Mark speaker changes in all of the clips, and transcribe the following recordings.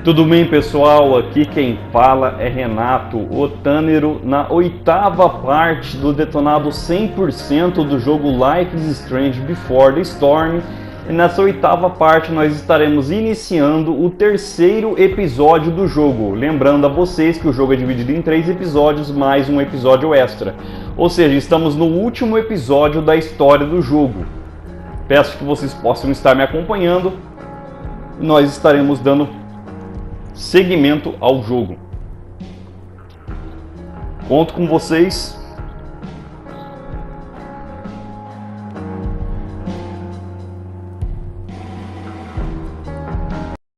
Speaker 1: Tudo bem, pessoal? Aqui quem fala é Renato, o Tânero, na oitava parte do Detonado 100% do jogo Life is Strange Before the Storm. E nessa oitava parte nós estaremos iniciando o terceiro episódio do jogo. Lembrando a vocês que o jogo é dividido em 3 episódios mais um episódio extra. Ou seja, estamos no último episódio da história do jogo. Peço que vocês possam estar me acompanhando. Nós estaremos dando seguimento ao jogo. Conto com vocês.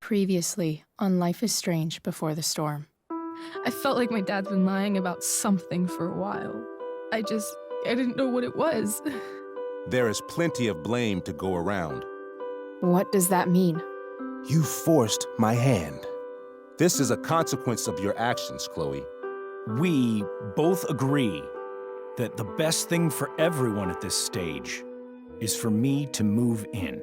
Speaker 2: Previously on Life is Strange Before the Storm.
Speaker 3: I felt like my dad's been lying about something for a while. I didn't know what it was.
Speaker 4: There is plenty of blame to go around.
Speaker 2: What does that mean?
Speaker 4: You forced my hand. This is a consequence of your actions, Chloe.
Speaker 5: We both agree that the best thing for everyone at this stage is for me to move in.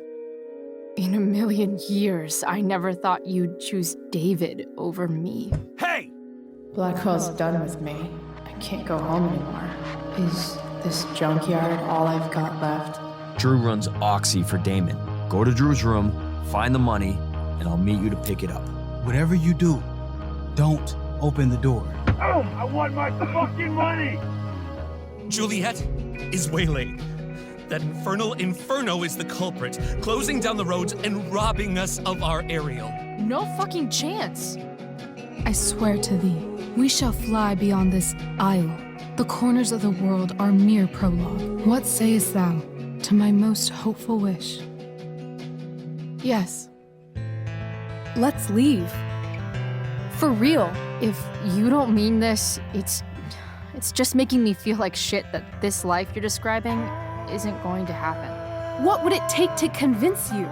Speaker 2: In a million years, I never thought you'd choose David over me.
Speaker 5: Hey!
Speaker 2: Blackwell's done with me. I can't go home anymore. Is this junkyard all I've got left?
Speaker 6: Drew runs Oxy for Damon. Go to Drew's room, find the money, and I'll meet you to pick it up.
Speaker 7: Whatever you do, don't open the door.
Speaker 8: Oh, I want my fucking money!
Speaker 9: Juliet is waylaid. That infernal Inferno is the culprit, closing down the roads and robbing us of our aerial.
Speaker 2: No fucking chance.
Speaker 3: I swear to thee, we shall fly beyond this isle. The corners of the world are mere prologue. What sayest thou to my most hopeful wish? Yes. Let's leave. For real.
Speaker 2: If you don't mean this, it's just making me feel like shit that this life you're describing isn't going to happen.
Speaker 3: What would it take to convince you?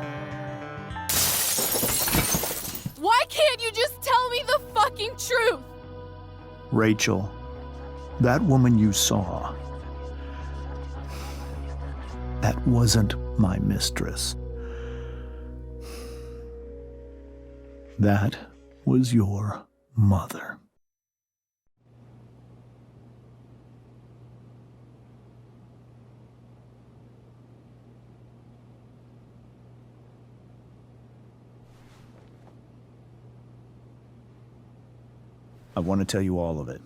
Speaker 3: Why can't you just tell me the fucking truth?
Speaker 7: Rachel, that woman you saw, that wasn't my mistress. That was your mother. I want to tell you all of it.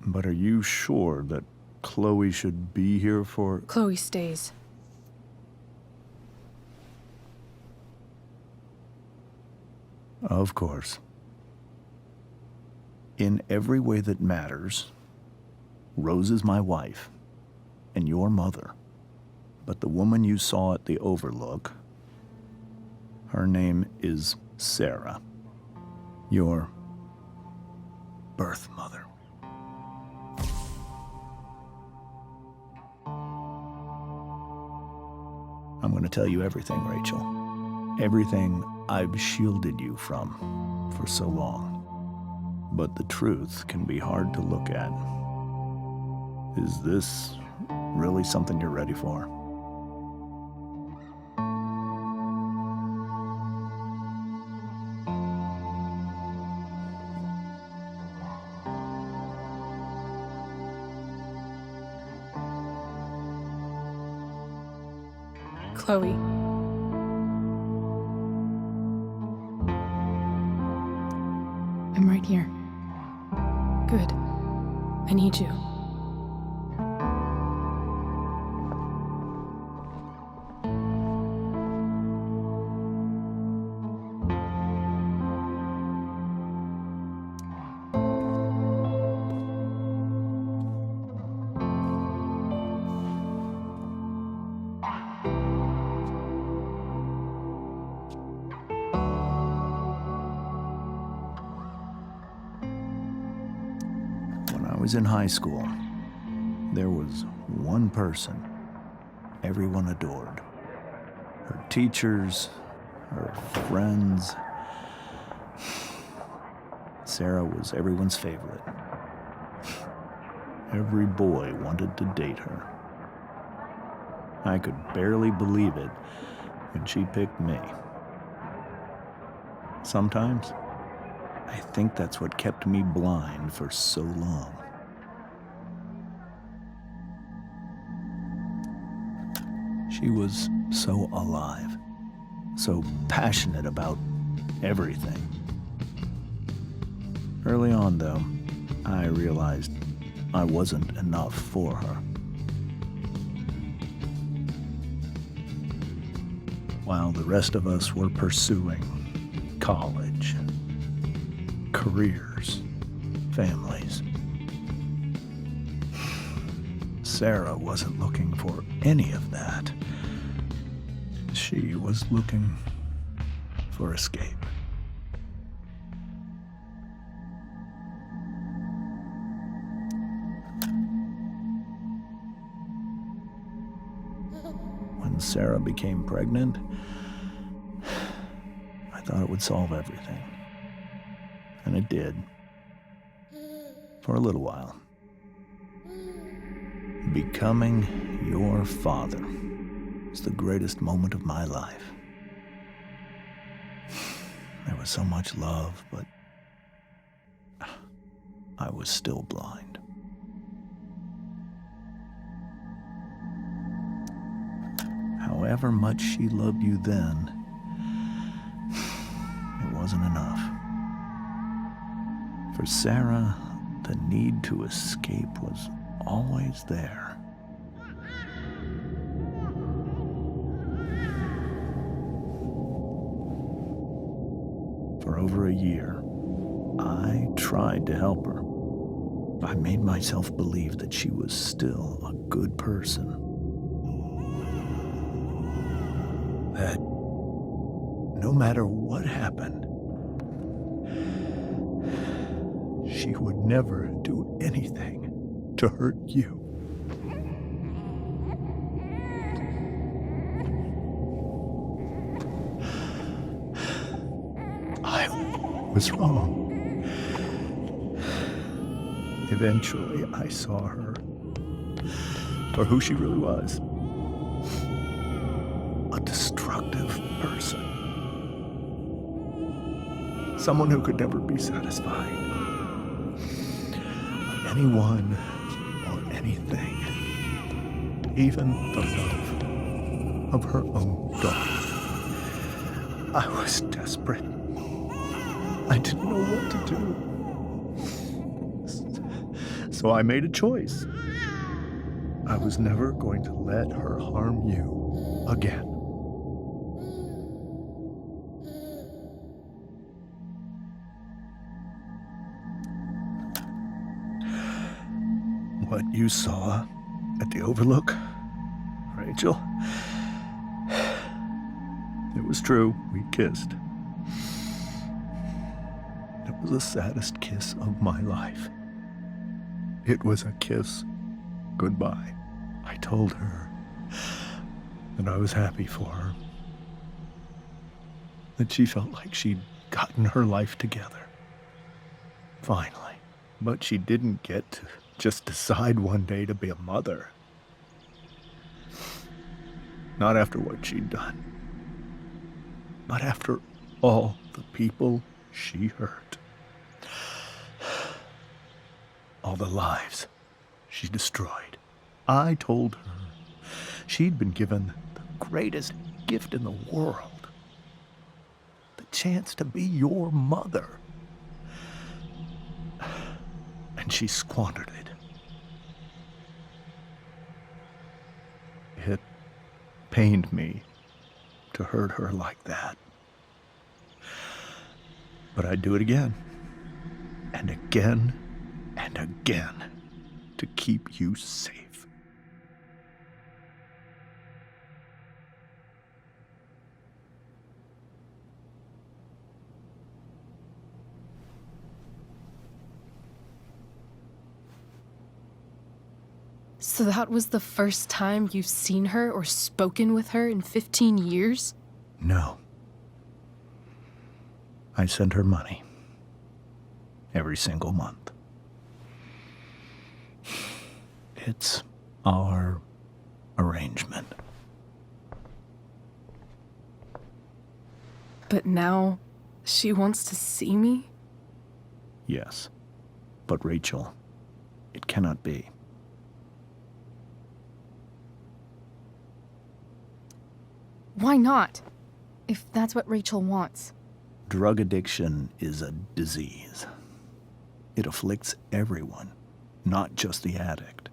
Speaker 7: But are you sure that Chloe should be here for...
Speaker 3: Chloe stays.
Speaker 7: Of course. In every way that matters, Rose is my wife and your mother. But the woman you saw at the Overlook, her name is Sarah. Your birth mother. I'm going to tell you everything, Rachel. Everything I've shielded you from for so long. But the truth can be hard to look at. Is this really something you're ready for?
Speaker 3: Chloe. I'm right here. Good. I need you.
Speaker 7: When I was in high school, there was one person everyone adored. Her teachers, her friends. Sarah was everyone's favorite. Every boy wanted to date her. I could barely believe it when she picked me. Sometimes, I think that's what kept me blind for so long. She was so alive, so passionate about everything. Early on, though, I realized I wasn't enough for her. While the rest of us were pursuing college, careers, families, Sarah wasn't looking for any of that. She was looking for escape. When Sarah became pregnant, I thought it would solve everything. And it did. For a little while. Becoming your father was the greatest moment of my life. There was so much love, but I was still blind. However much she loved you then, it wasn't enough. For Sarah, the need to escape was always there. For over a year, I tried to help her. I made myself believe that she was still a good person. That no matter what happened, she would never do anything to hurt you. I was wrong. Eventually, I saw her for who she really was. A destructive person. Someone who could never be satisfied. Anyone or anything. Even the love of her own daughter. I was desperate. I didn't know what to do. So I made a choice. I was never going to let her harm you again. What you saw at the Overlook, Rachel, it was true. We kissed. It was the saddest kiss of my life. It was a kiss goodbye. I told her that I was happy for her, that she felt like she'd gotten her life together. Finally. But she didn't get to just decide one day to be a mother. Not after what she'd done, but after all the people she hurt. All the lives she destroyed. I told her she'd been given the greatest gift in the world. The chance to be your mother. And she squandered it. It pained me to hurt her like that. But I'd do it again. And again. And again. To keep you safe.
Speaker 3: So that was the first time you've seen her or spoken with her in 15 years?
Speaker 7: No. I sent her money. Every single month. It's our arrangement.
Speaker 3: But now, She wants to see me?
Speaker 7: Yes. But Rachel, it cannot be.
Speaker 2: Why not? If that's what Rachel wants.
Speaker 7: Drug addiction is a disease. It afflicts everyone, not just the addict.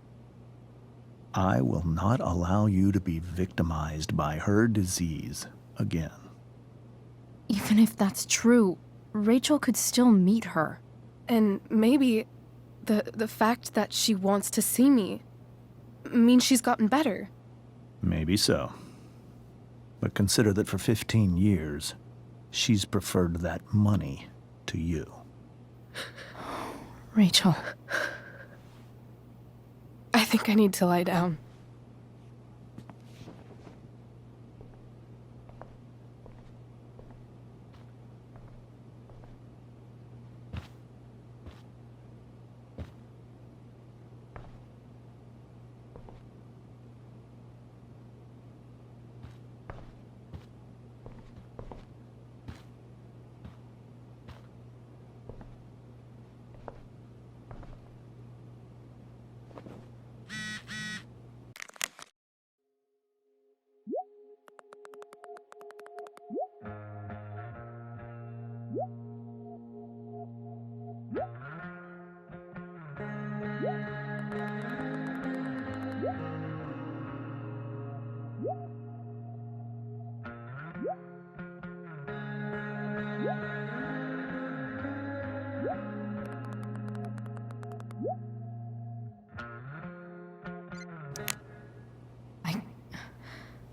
Speaker 7: I will not allow you to be victimized by her disease again.
Speaker 2: Even if that's true, Rachel could still meet her.
Speaker 3: And maybe the fact that she wants to see me means she's gotten better.
Speaker 7: Maybe so. But consider that for 15 years, she's preferred that money to you.
Speaker 2: Rachel.
Speaker 3: I think I need to lie down.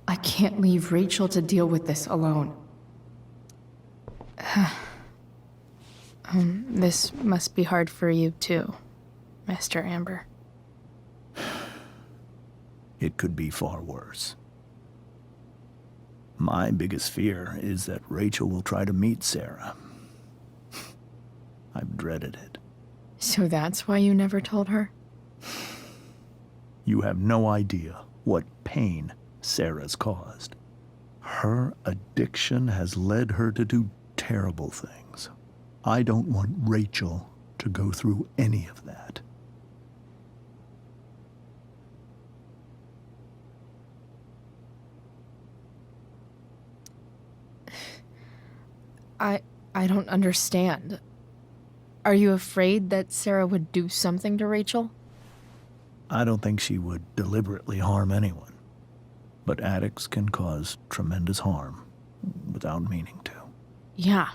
Speaker 2: I can't leave Rachel to deal with this alone.
Speaker 3: This must be hard for you too, Mr. Amber.
Speaker 7: It could be far worse. My biggest fear is that Rachel will try to meet Sarah. I've dreaded it.
Speaker 2: So that's why you never told her?
Speaker 7: You have no idea what pain Sarah's caused. Her addiction has led her to do terrible things. I don't want Rachel to go through any of that.
Speaker 2: I don't understand. Are you afraid that Sarah would do something to Rachel?
Speaker 7: I don't think she would deliberately harm anyone. But addicts can cause tremendous harm without meaning to.
Speaker 2: Yeah.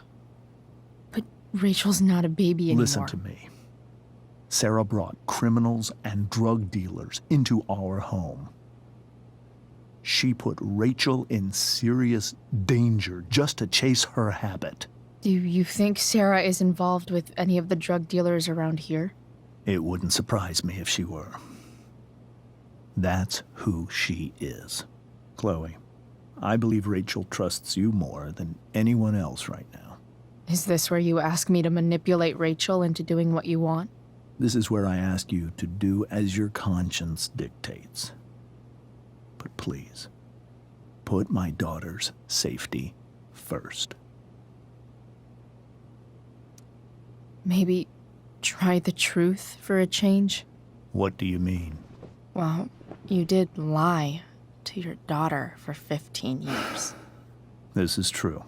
Speaker 2: But Rachel's not a baby anymore.
Speaker 7: Listen to me. Sarah brought criminals and drug dealers into our home. She put Rachel in serious danger just to chase her habit.
Speaker 2: Do you think Sarah is involved with any of the drug dealers around here?
Speaker 7: It wouldn't surprise me if she were. That's who she is. Chloe, I believe Rachel trusts you more than anyone else right now.
Speaker 2: Is this where you ask me to manipulate Rachel into doing what you want?
Speaker 7: This is where I ask you to do as your conscience dictates. But please, put my daughter's safety first.
Speaker 2: Maybe try the truth for a change?
Speaker 7: What do you mean?
Speaker 2: Well, you did lie to your daughter for 15 years.
Speaker 7: This is true.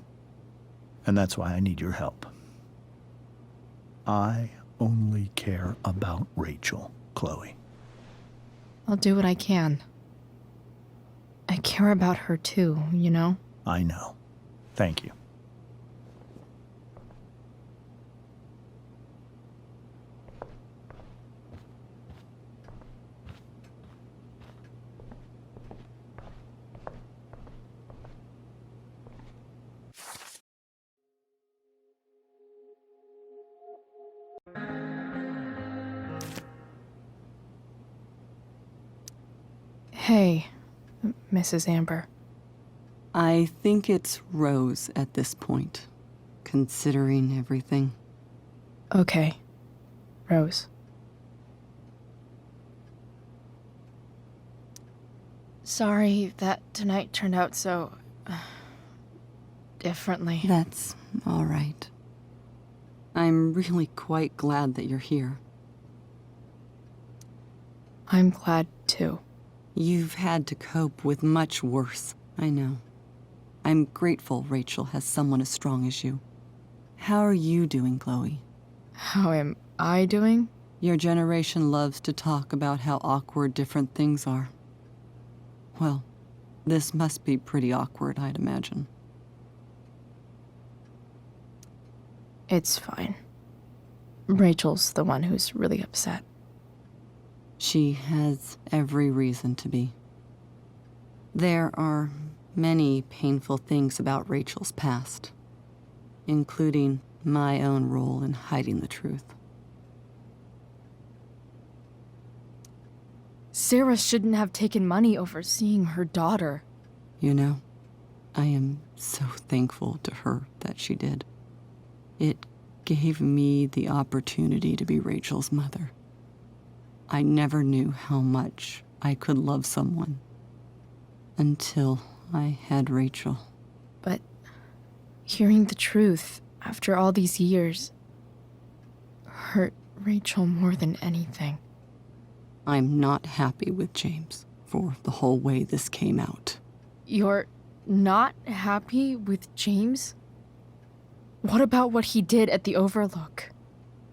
Speaker 7: And that's why I need your help. I only care about Rachel, Chloe.
Speaker 2: I'll do what I can. I care about her too, you know?
Speaker 7: I know. Thank you.
Speaker 3: Hey, Mrs. Amber.
Speaker 10: I think it's Rose at this point, considering everything.
Speaker 3: Okay, Rose.
Speaker 2: Sorry that tonight turned out so... differently.
Speaker 10: That's all right. I'm really quite glad that you're here.
Speaker 3: I'm glad too.
Speaker 10: You've had to cope with much worse, I know. I'm grateful Rachel has someone as strong as you. How are you doing, Chloe?
Speaker 3: How am I doing?
Speaker 10: Your generation loves to talk about how awkward different things are. Well, this must be pretty awkward, I'd imagine.
Speaker 3: It's fine. Rachel's the one who's really upset.
Speaker 10: She has every reason to be. There are many painful things about Rachel's past, including my own role in hiding the truth.
Speaker 3: Sarah shouldn't have taken money over seeing her daughter.
Speaker 10: You know, I am so thankful to her that she did. It gave me the opportunity to be Rachel's mother. I never knew how much I could love someone until I had Rachel.
Speaker 3: But hearing the truth after all these years hurt Rachel more than anything.
Speaker 10: I'm not happy with James for the whole way this came out.
Speaker 3: You're not happy with James? What about what he did at the Overlook?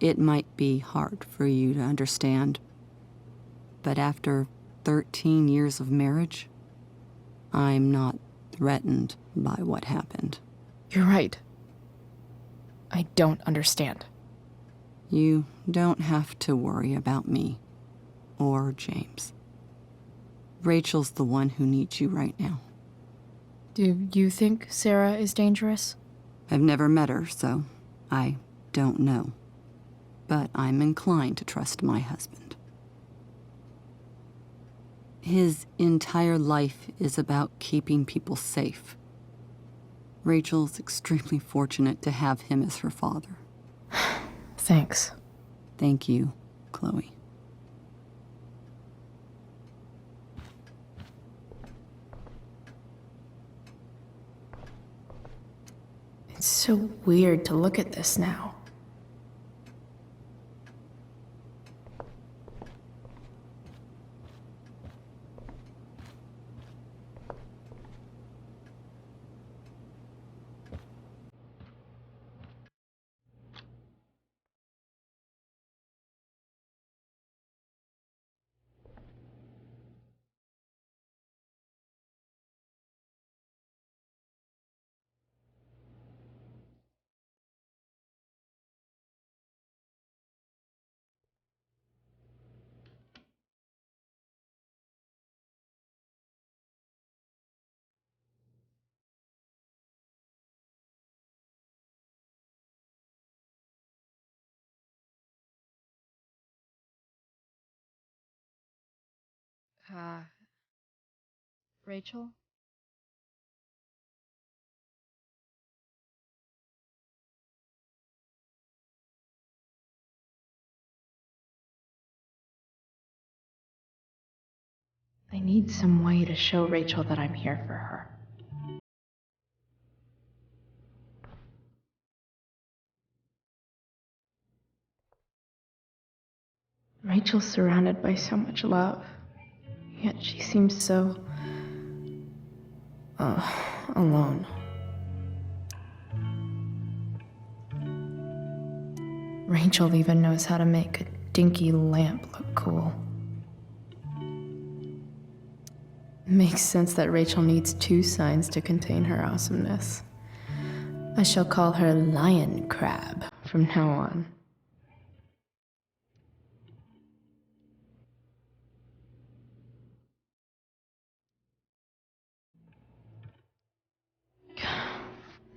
Speaker 10: It might be hard for you to understand, but after 13 years of marriage, I'm not threatened by what happened.
Speaker 3: You're right. I don't understand.
Speaker 10: You don't have to worry about me or James. Rachel's the one who needs you right now.
Speaker 3: Do you think Sarah is dangerous?
Speaker 10: I've never met her, so I don't know. But I'm inclined to trust my husband. His entire life is about keeping people safe. Rachel's extremely fortunate to have him as her father.
Speaker 3: Thanks.
Speaker 10: Thank you, Chloe.
Speaker 3: It's so weird to look at this now. Rachel? I need some way to show Rachel that I'm here for her. Rachel's surrounded by so much love, yet she seems so... alone. Rachel even knows how to make a dinky lamp look cool. Makes sense that Rachel needs 2 signs to contain her awesomeness. I shall call her Lion Crab from now on.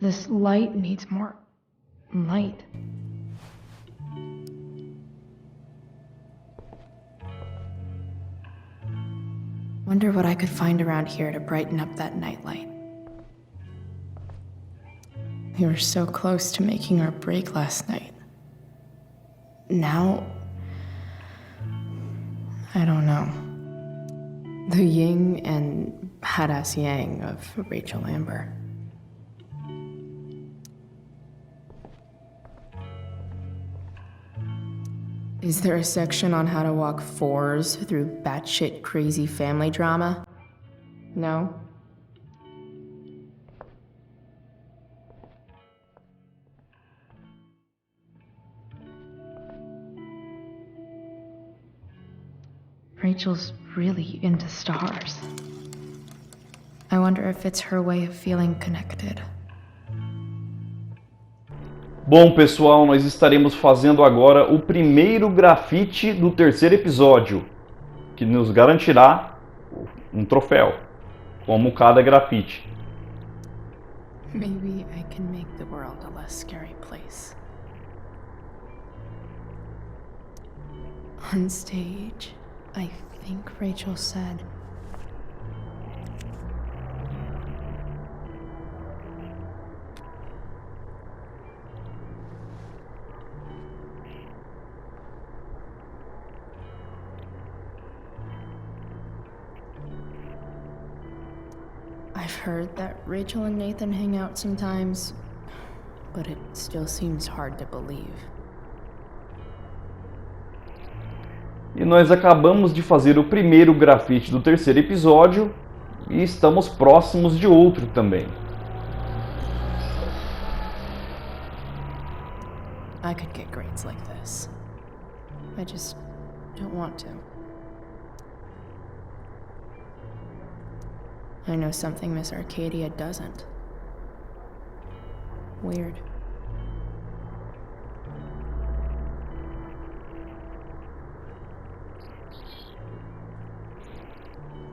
Speaker 3: This light needs more light. Wonder what I could find around here to brighten up that nightlight. We were so close to making our break last night. Now, I don't know. The yin and badass yang of Rachel Amber.
Speaker 11: Is there a section on how to walk fours through batshit crazy family drama? No? Rachel's really into stars. I wonder if it's her way of feeling connected.
Speaker 1: Bom, pessoal, nós estaremos fazendo agora o primeiro grafite do terceiro episódio, que nos garantirá um troféu, como cada grafite.
Speaker 11: Maybe I can make the world a less scary place. On stage, I think Rachel said, I've heard that Rachel and Nathan hang out sometimes, but it still seems hard to believe.
Speaker 1: E nós acabamos de fazer o primeiro grafite do terceiro episódio e estamos próximos de outro também.
Speaker 11: I could get grades like this. I just don't want to. I know something Miss Arcadia doesn't. Weird.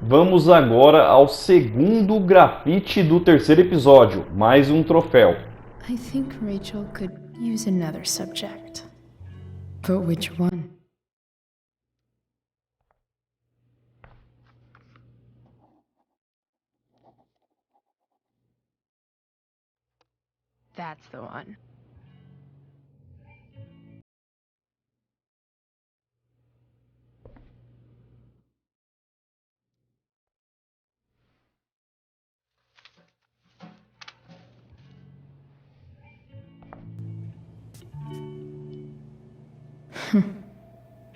Speaker 1: Vamos agora ao segundo grafite do terceiro episódio, mais um troféu.
Speaker 11: I think Rachel could use another subject. But which one? That's the one.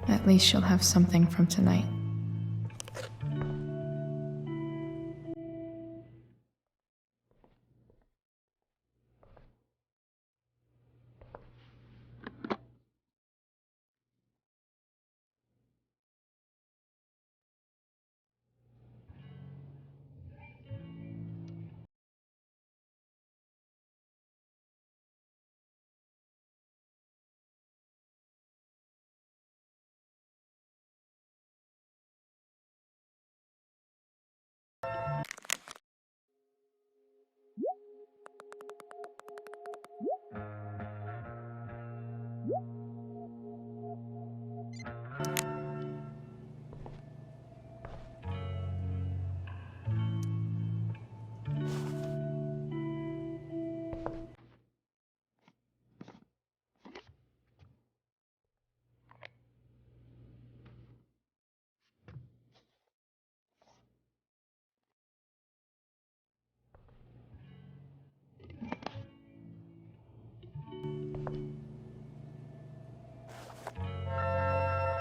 Speaker 11: At least she'll have something from tonight.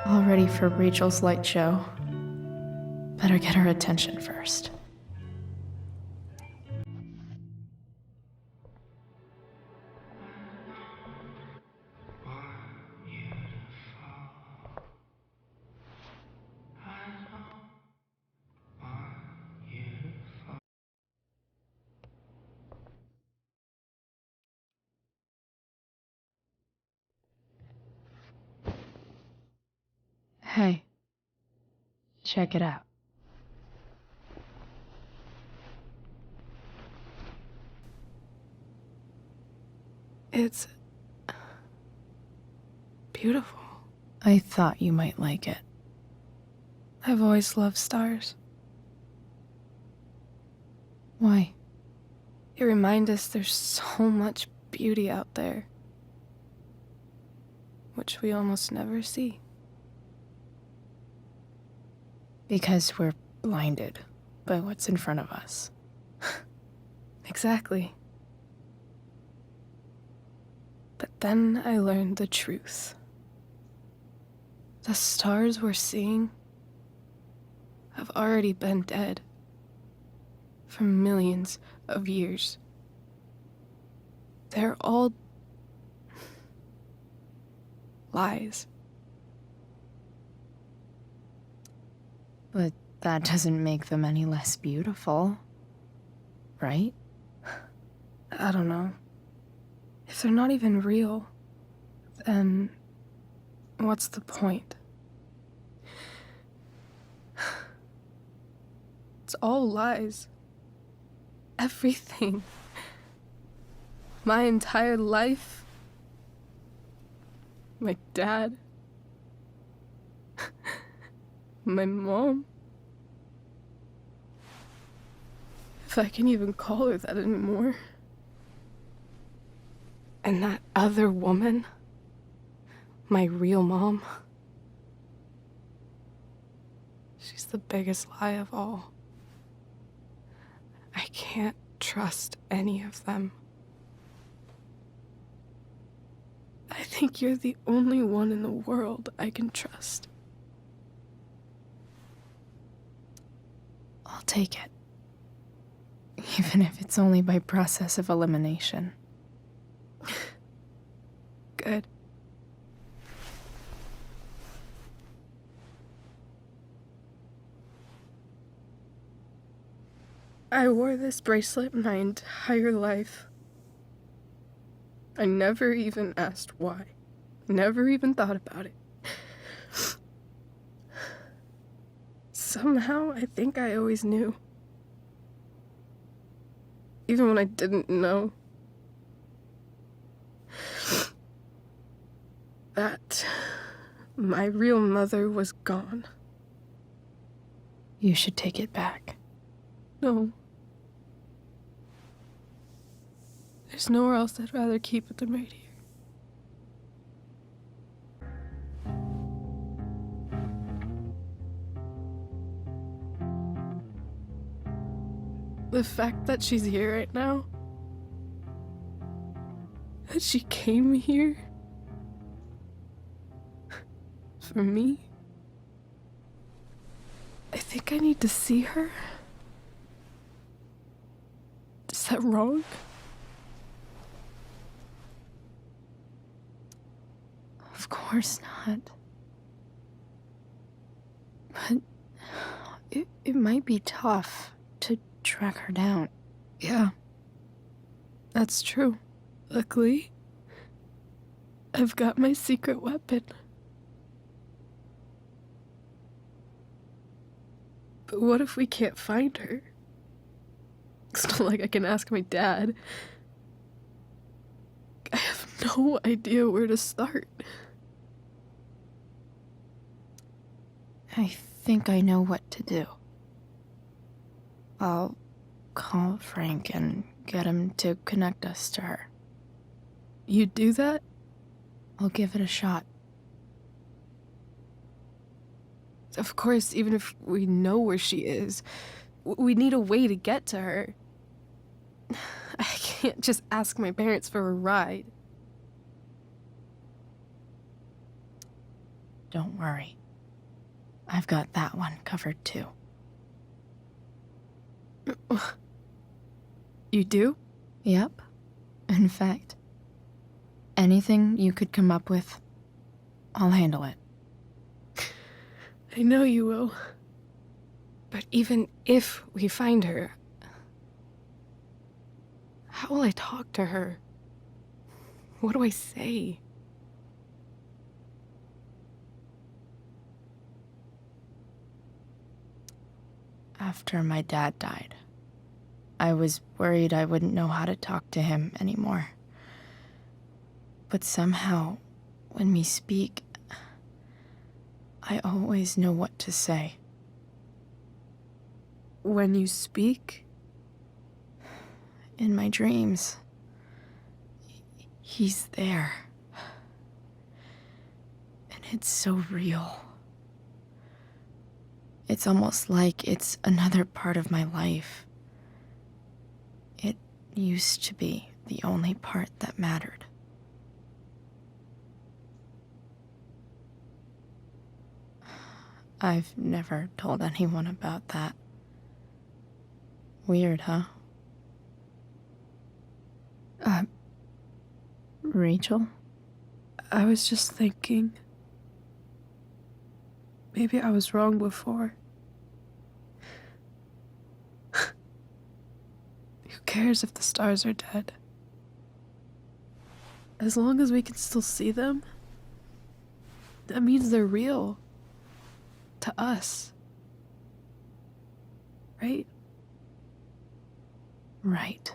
Speaker 11: All ready for Rachel's light show. Better get her attention first. Hey, check it out. It's beautiful. I thought you might like it. I've always loved stars. Why? They remind us there's so much beauty out there, which we almost never see. Because we're blinded by what's in front of us. Exactly. But then I learned the truth.
Speaker 3: The stars we're seeing have already been dead for millions of years. They're all lies.
Speaker 11: But that doesn't make them any less beautiful, right?
Speaker 3: I don't know. If they're not even real, then what's the point? It's all lies. Everything. My entire life. My dad. My mom. If I can even call her that anymore. And that other woman. My real mom. She's the biggest lie of all. I can't trust any of them. I think you're the only one in the world I can trust.
Speaker 11: I'll take it. Even if it's only by process of elimination.
Speaker 3: Good. I wore this bracelet my entire life. I never even asked why. Never even thought about it. Somehow, I think I always knew. Even when I didn't know. That my real mother was gone.
Speaker 11: You should take it back.
Speaker 3: No. There's nowhere else I'd rather keep it than right here. The fact that she's here right now, that she came here for me, I think I need to see her. Is that wrong?
Speaker 11: Of course not. But it might be tough to track her down.
Speaker 3: Yeah, that's true. Luckily, I've got my secret weapon. But what if we can't find her? It's not like I can ask my dad. I have no idea where to start.
Speaker 11: I think I know what to do. I'll call Frank and get him to connect us to her.
Speaker 3: You do that?
Speaker 11: I'll give it a shot.
Speaker 3: Of course, even if we know where she is, we need a way to get to her. I can't just ask my parents for a ride.
Speaker 11: Don't worry. I've got that one covered too.
Speaker 3: You do?
Speaker 11: Yep. In fact, anything you could come up with, I'll handle it.
Speaker 3: I know you will. But even if we find her, how will I talk to her? What do I say?
Speaker 11: After my dad died, I was worried I wouldn't know how to talk to him anymore. But somehow, when we speak, I always know what to say.
Speaker 3: When you speak?
Speaker 11: In my dreams. He's there. And it's so real. It's almost like it's another part of my life. It used to be the only part that mattered. I've never told anyone about that. Weird, huh? Rachel?
Speaker 3: I was just thinking. Maybe I was wrong before. Who cares if the stars are dead? As long as we can still see them, that means they're real. To us. Right?
Speaker 11: Right.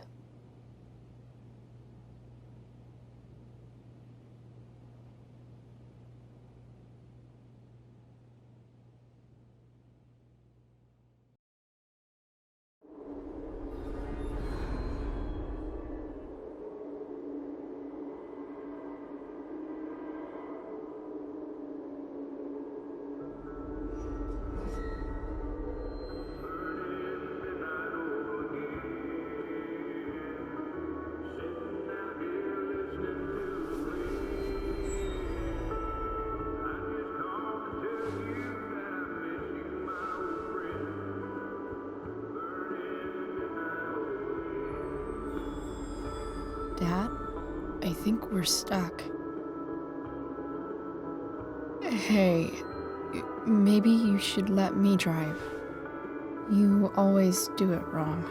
Speaker 11: Dad, I think we're stuck. Hey, maybe you should let me drive. You always do it wrong.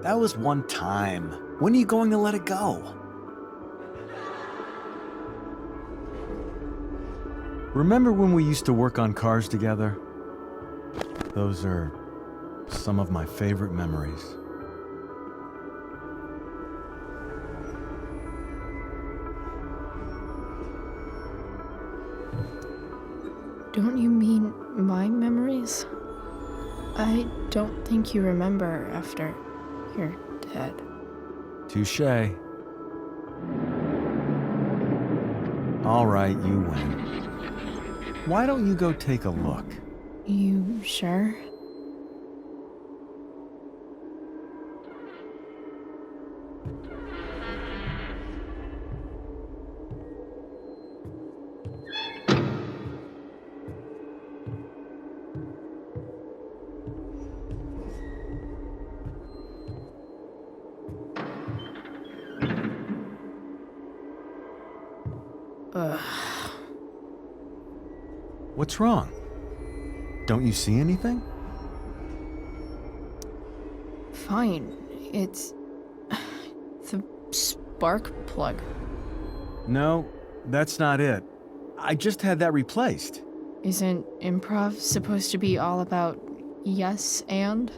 Speaker 12: That was one time. When are you going to let it go?
Speaker 13: Remember when we used to work on cars together? Those are some of my favorite memories.
Speaker 11: Don't you mean my memories? I don't think you remember after you're dead.
Speaker 13: Touché. All right, you win. Why don't you go take a look?
Speaker 11: You sure?
Speaker 13: What's wrong? Don't you see anything?
Speaker 11: Fine. It's the spark plug.
Speaker 13: No, that's not it. I just had that replaced.
Speaker 11: Isn't improv supposed to be all about yes and?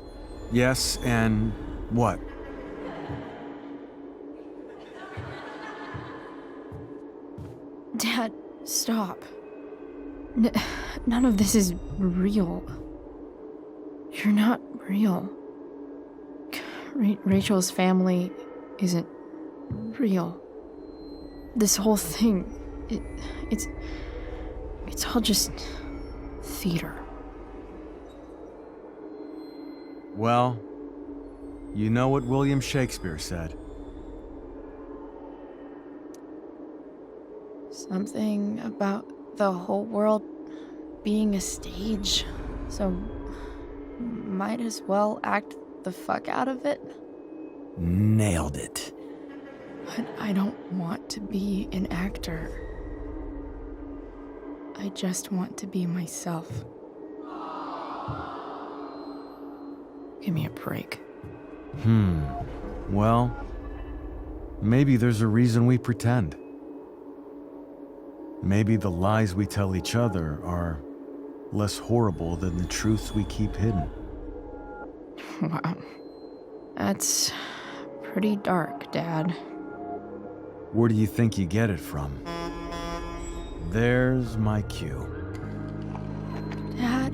Speaker 13: Yes, and what?
Speaker 11: Dad, stop. None of this is real. You're not real. Rachel's family isn't real. This whole thing, it's all just theater.
Speaker 13: Well, you know what William Shakespeare said.
Speaker 11: Something about the whole world being a stage, so might as well act the fuck out of it.
Speaker 12: Nailed it.
Speaker 11: But I don't want to be an actor. I just want to be myself. Give me a break.
Speaker 13: Well, maybe there's a reason we pretend. Maybe the lies we tell each other are less horrible than the truths we keep hidden.
Speaker 11: Wow. That's pretty dark, Dad.
Speaker 13: Where do you think you get it from? There's my cue.
Speaker 11: Dad?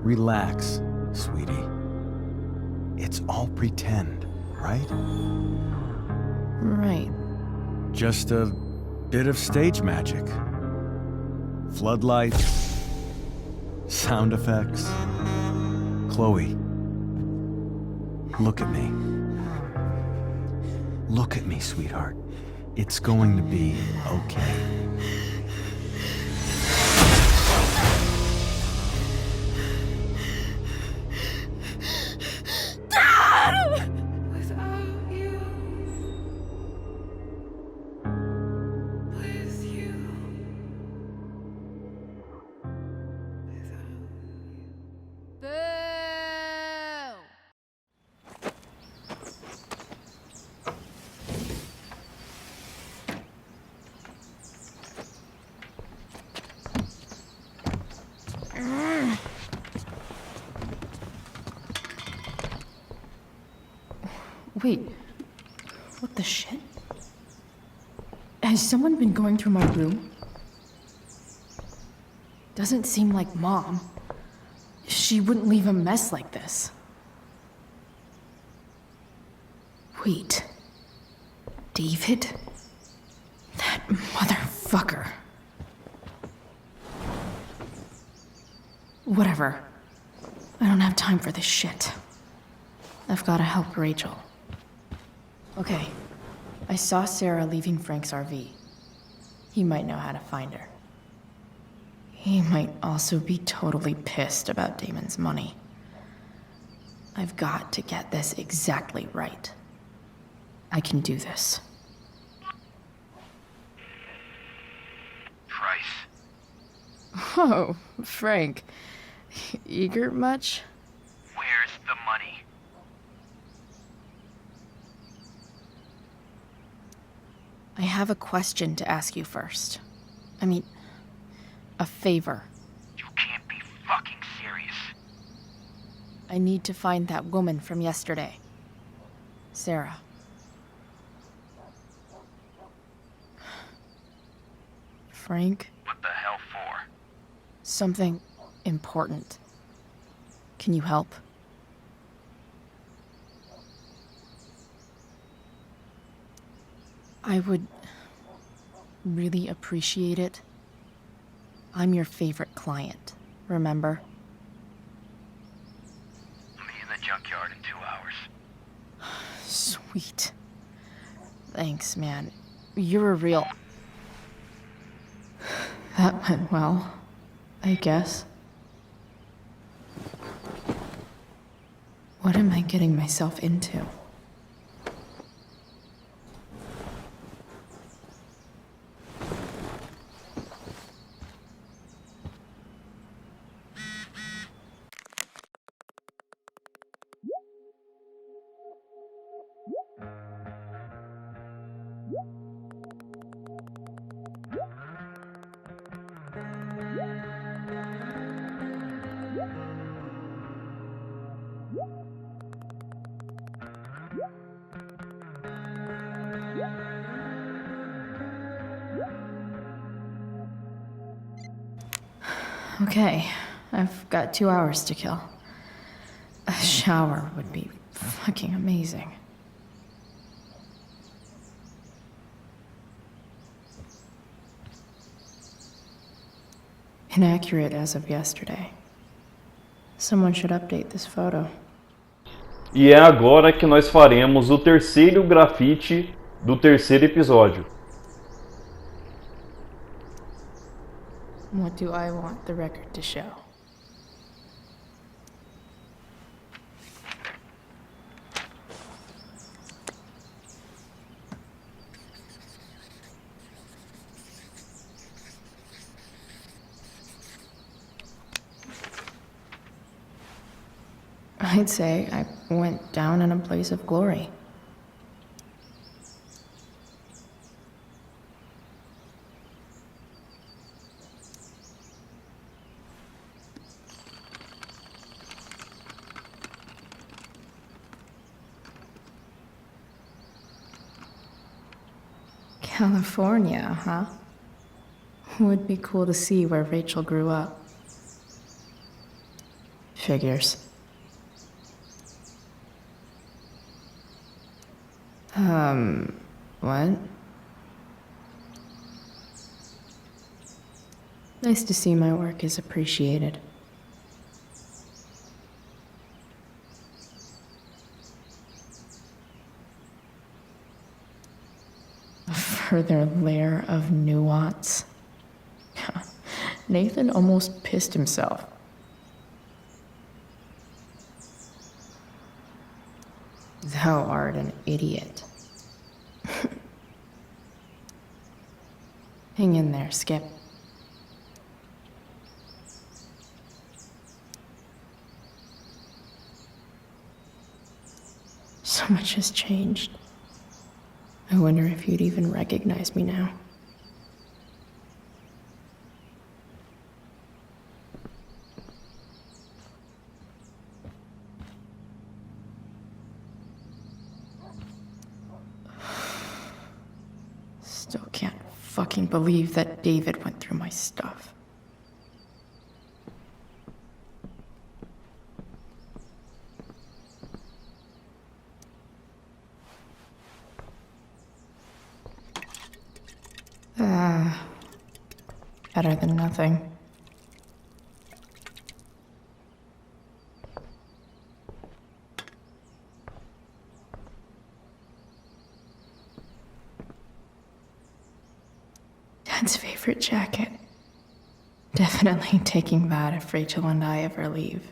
Speaker 13: Relax, sweetie. It's all pretend, right?
Speaker 11: Right.
Speaker 13: Just a bit of stage magic. Floodlights, sound effects. Chloe, look at me. Look at me, sweetheart. It's going to be okay.
Speaker 11: Wait. What the shit? Has someone been going through my room? Doesn't seem like Mom. She wouldn't leave a mess like this. Wait. David? That motherfucker. Whatever. I don't have time for this shit. I've gotta help Rachel. Okay. I saw Sarah leaving Frank's RV. He might know how to find her. He might also be totally pissed about Damon's money. I've got to get this exactly right. I can do this.
Speaker 14: Price.
Speaker 11: Oh, Frank. Eager much?
Speaker 14: Where's the money?
Speaker 11: I have a question to ask you first. I mean, a favor.
Speaker 14: You can't be fucking serious.
Speaker 11: I need to find that woman from yesterday. Sarah. Frank?
Speaker 14: What the hell for?
Speaker 11: Something important. Can you help? I would really appreciate it. I'm your favorite client, remember?
Speaker 14: I'll be in the junkyard in 2 hours.
Speaker 11: Sweet. Thanks, man. You're a real... That went well, I guess. What am I getting myself into? Okay, I've got 2 hours to kill. A shower would be fucking amazing. Inaccurate as of yesterday. Someone should update this photo.
Speaker 1: E é agora que nós faremos o terceiro grafite do terceiro episódio.
Speaker 11: What do I want the record to show? I'd say I went down in a blaze of glory. California, huh? Would be cool to see where Rachel grew up. Figures. What? Nice to see my work is appreciated. A further layer of nuance. Nathan almost pissed himself. Thou art an idiot. Hang in there, Skip. So much has changed. I wonder if you'd even recognize me now. fucking believe that David went through my stuff. Better than nothing. Dad's favorite jacket. Definitely taking that if Rachel and I ever leave.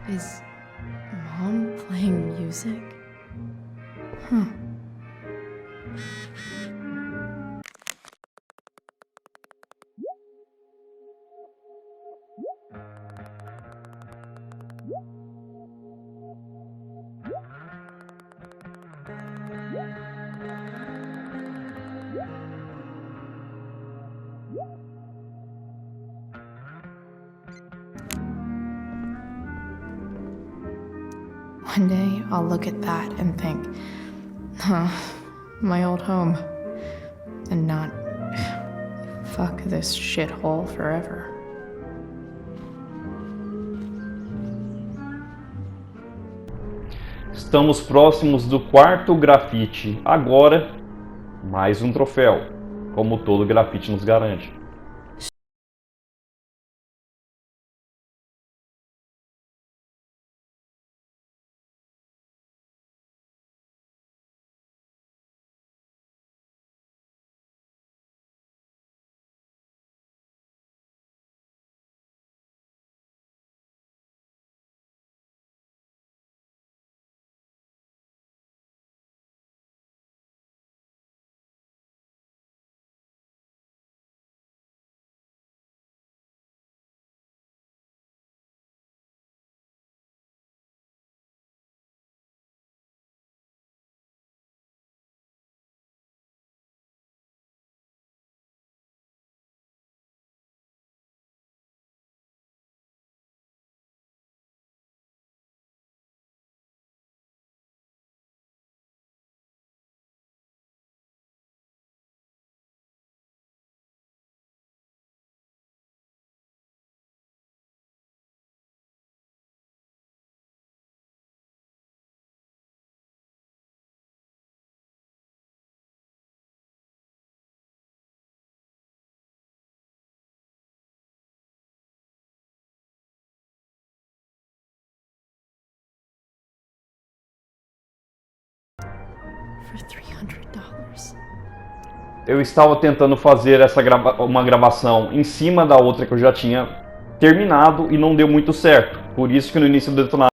Speaker 11: Is Mom playing music? Huh. One day, I'll look at that and think, huh, my old home. And not, fuck this shithole forever.
Speaker 1: Estamos próximos do quarto grafite. Agora, mais um troféu, como todo grafite nos garante.
Speaker 11: For $300.
Speaker 1: Eu estava tentando fazer uma gravação em cima da outra que eu já tinha terminado e não deu muito certo. Por isso que no início do Detonado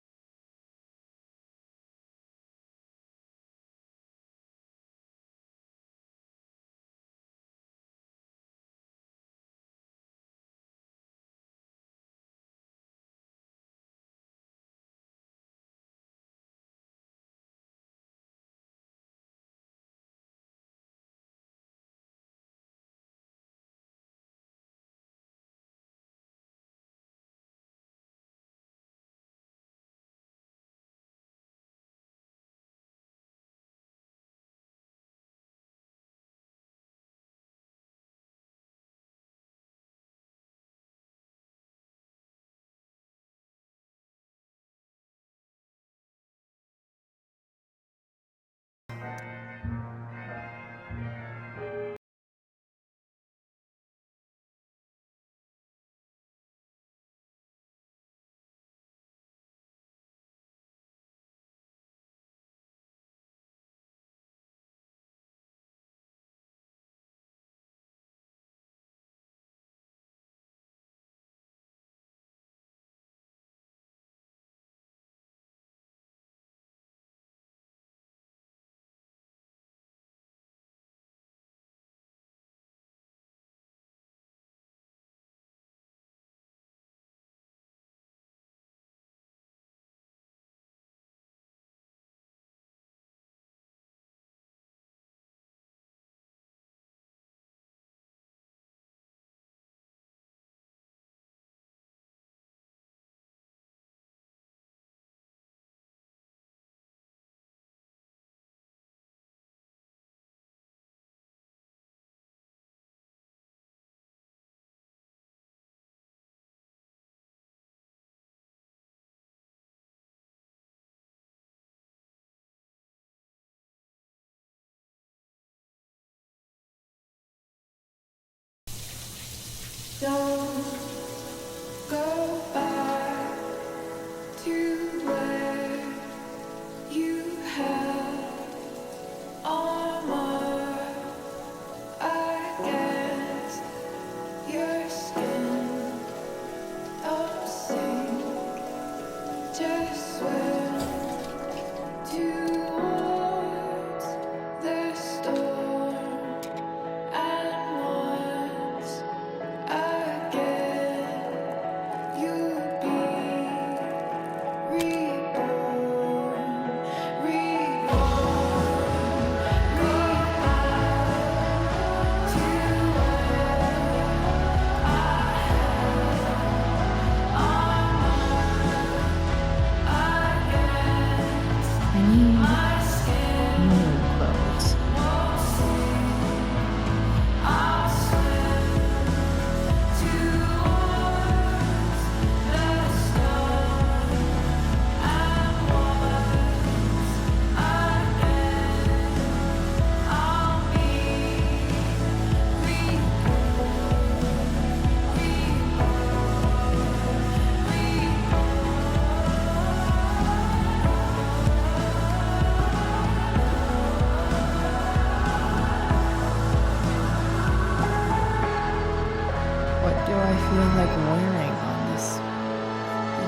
Speaker 11: What do I feel like wearing on this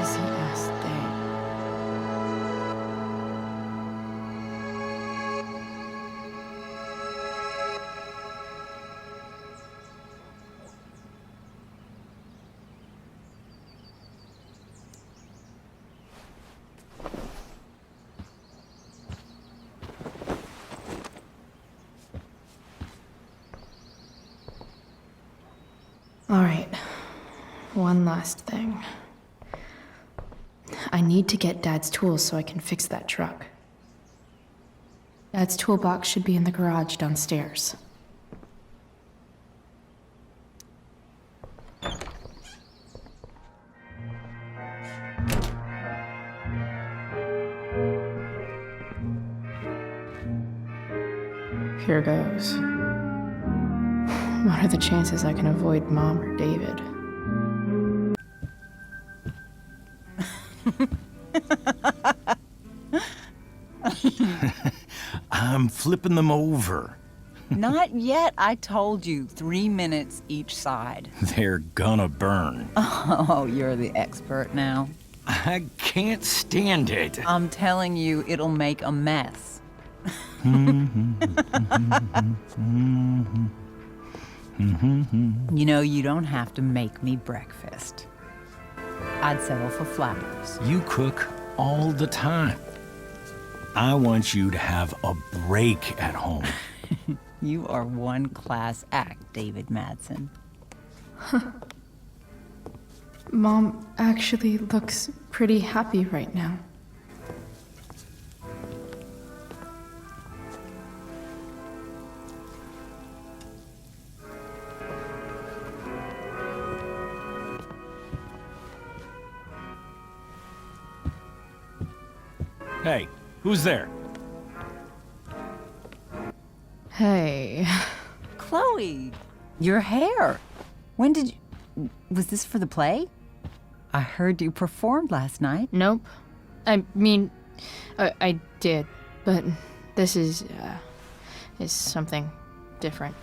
Speaker 11: easy-ass day? All right, one last thing. I need to get Dad's tools so I can fix that truck. Dad's toolbox should be in the garage downstairs. Here goes. What are the chances I can avoid Mom or David?
Speaker 5: I'm flipping them over.
Speaker 15: Not yet. I told you, 3 minutes each side.
Speaker 5: They're gonna burn.
Speaker 15: Oh, you're the expert now.
Speaker 5: I can't stand it.
Speaker 15: I'm telling you, it'll make a mess. You know, you don't have to make me breakfast. I'd settle for flowers.
Speaker 5: You cook all the time. I want you to have a break at home.
Speaker 15: You are one class act, David Madsen.
Speaker 11: Mom actually looks pretty happy right now.
Speaker 5: Hey, who's there?
Speaker 11: Hey.
Speaker 15: Chloe, your hair. When did you... Was this for the play? I heard you performed last night.
Speaker 11: Nope. I mean, I did, but this is something different.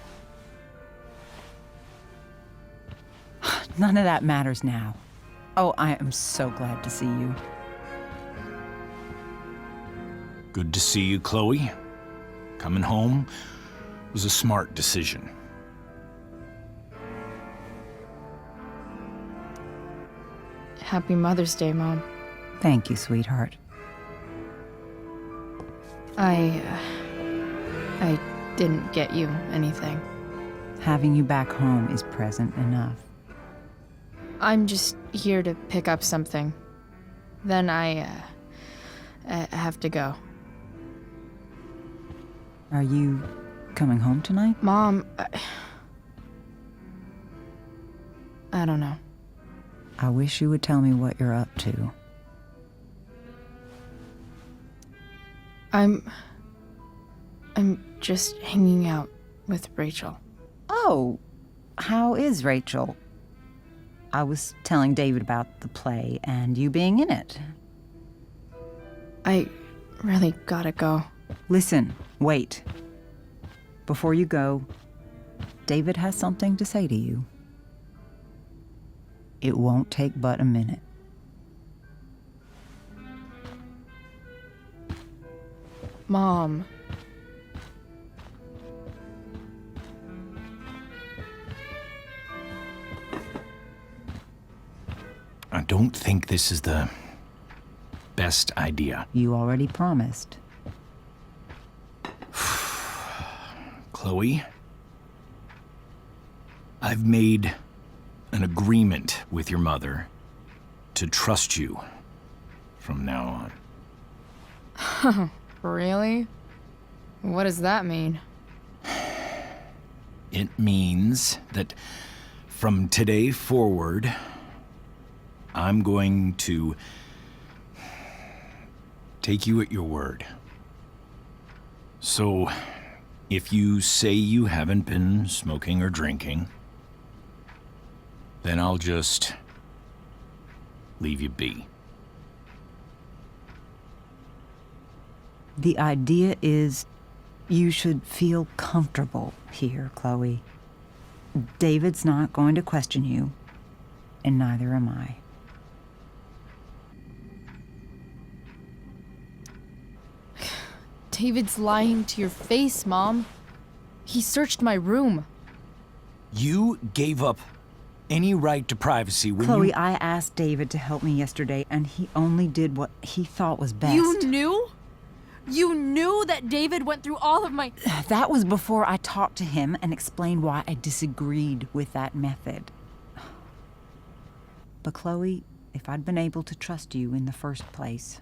Speaker 15: None of that matters now. Oh, I am so glad to see you.
Speaker 5: Good to see you, Chloe. Coming home was a smart decision.
Speaker 11: Happy Mother's Day, Mom.
Speaker 15: Thank you, sweetheart.
Speaker 11: I didn't get you anything.
Speaker 15: Having you back home is present enough.
Speaker 11: I'm just here to pick up something. Then I have to go.
Speaker 15: Are you coming home tonight?
Speaker 11: Mom, I don't know.
Speaker 15: I wish you would tell me what you're up to.
Speaker 11: I'm just hanging out with Rachel.
Speaker 15: Oh, how is Rachel? I was telling David about the play and you being in it.
Speaker 11: I really gotta go.
Speaker 15: Listen, wait. Before you go, David has something to say to you. It won't take but a minute.
Speaker 11: Mom.
Speaker 5: I don't think this is the best idea.
Speaker 15: You already promised.
Speaker 5: Chloe, I've made an agreement with your mother to trust you from now
Speaker 11: on. Really? What does that mean?
Speaker 5: It means that from today forward, I'm going to take you at your word. So, if you say you haven't been smoking or drinking, then I'll just leave you be.
Speaker 15: The idea is you should feel comfortable here, Chloe. David's not going to question you, and neither am I.
Speaker 2: David's lying to your face, Mom. He searched my room.
Speaker 5: You gave up any right to privacy when
Speaker 15: Chloe,
Speaker 5: you...
Speaker 15: I asked David to help me yesterday, and he only did what he thought was best.
Speaker 2: You knew? You knew that David went through all of my...
Speaker 15: That was before I talked to him and explained why I disagreed with that method. But Chloe, if I'd been able to trust you in the first place...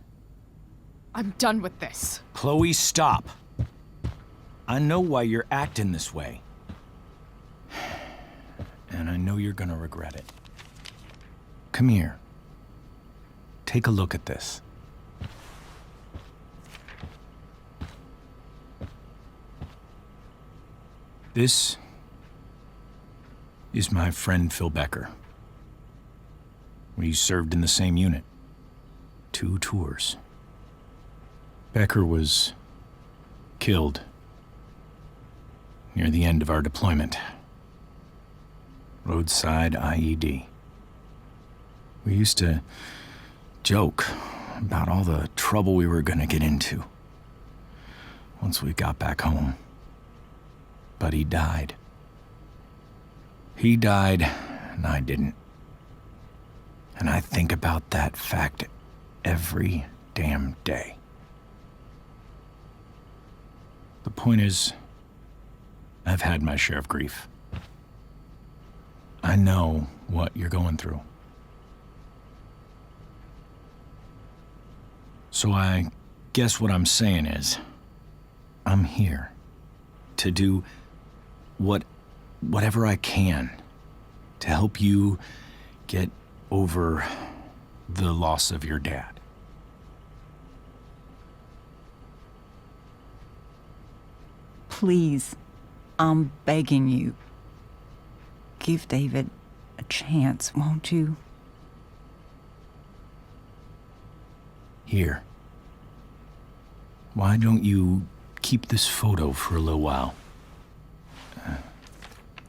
Speaker 2: I'm done with this.
Speaker 5: Chloe, stop. I know why you're acting this way. And I know you're gonna regret it. Come here. Take a look at this. This is my friend Phil Becker. We served in the same unit. 2 tours. Becker was killed near the end of our deployment. Roadside IED. We used to joke about all the trouble we were gonna get into once we got back home. But he died. He died, and I didn't. And I think about that fact every damn day. The point is, I've had my share of grief. I know what you're going through. So I guess what I'm saying is, I'm here to do whatever I can to help you get over the loss of your dad.
Speaker 15: Please, I'm begging you. Give David a chance, won't you?
Speaker 5: Here. Why don't you keep this photo for a little while?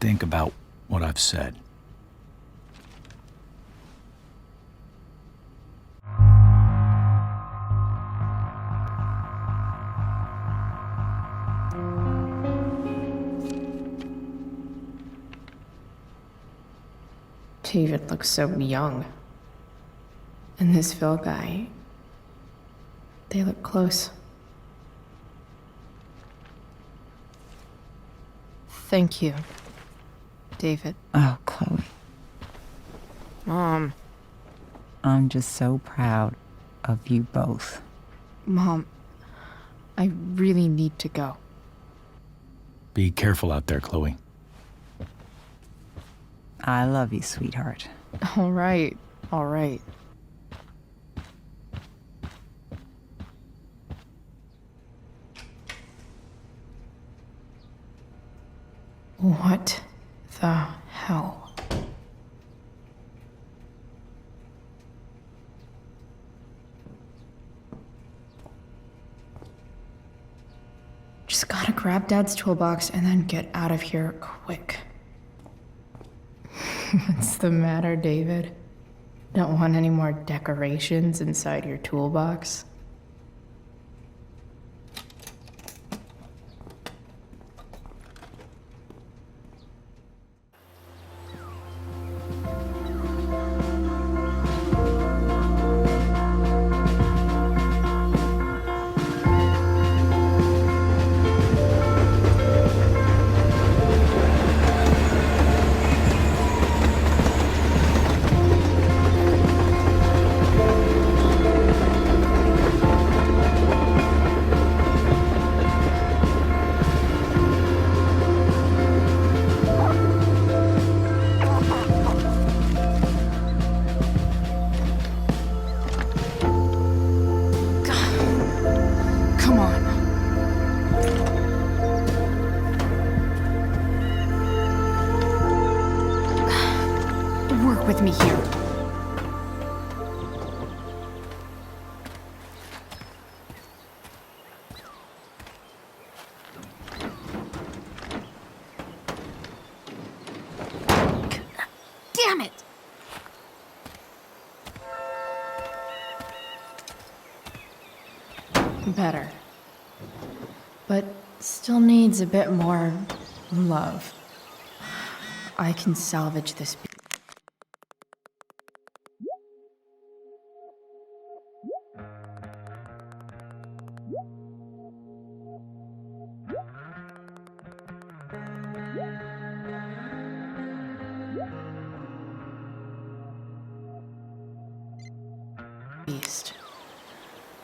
Speaker 5: Think about what I've said.
Speaker 11: David looks so young. And this Phil guy, they look close. Thank you, David.
Speaker 15: Oh, Chloe.
Speaker 11: Mom.
Speaker 15: I'm just so proud of you both.
Speaker 11: Mom, I really need to go.
Speaker 5: Be careful out there, Chloe.
Speaker 15: I love you, sweetheart.
Speaker 11: All right, all right. What the hell? Just gotta grab Dad's toolbox and then get out of here quick. What's the matter, David? Don't want any more decorations inside your toolbox? Come on. Work with me here. Damn it! Better. But still needs a bit more love. I can salvage this. Beast.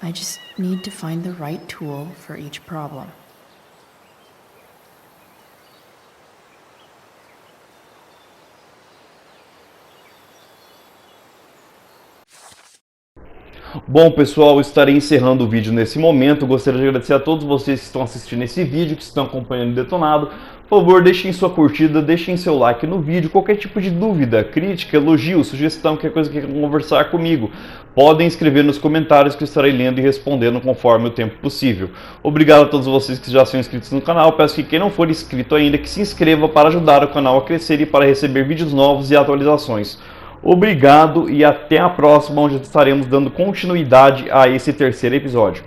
Speaker 11: I just need to find the right tool for each problem.
Speaker 1: Bom, pessoal, estarei encerrando o vídeo nesse momento. Gostaria de agradecer a todos vocês que estão assistindo esse vídeo, que estão acompanhando o Detonado. Por favor, deixem sua curtida, deixem seu like no vídeo. Qualquer tipo de dúvida, crítica, elogio, sugestão, qualquer coisa que queiram conversar comigo, podem escrever nos comentários que eu estarei lendo e respondendo conforme o tempo possível. Obrigado a todos vocês que já são inscritos no canal. Peço que quem não for inscrito ainda, que se inscreva para ajudar o canal a crescer e para receber vídeos novos e atualizações. Obrigado e até a próxima, onde estaremos dando continuidade a esse terceiro episódio.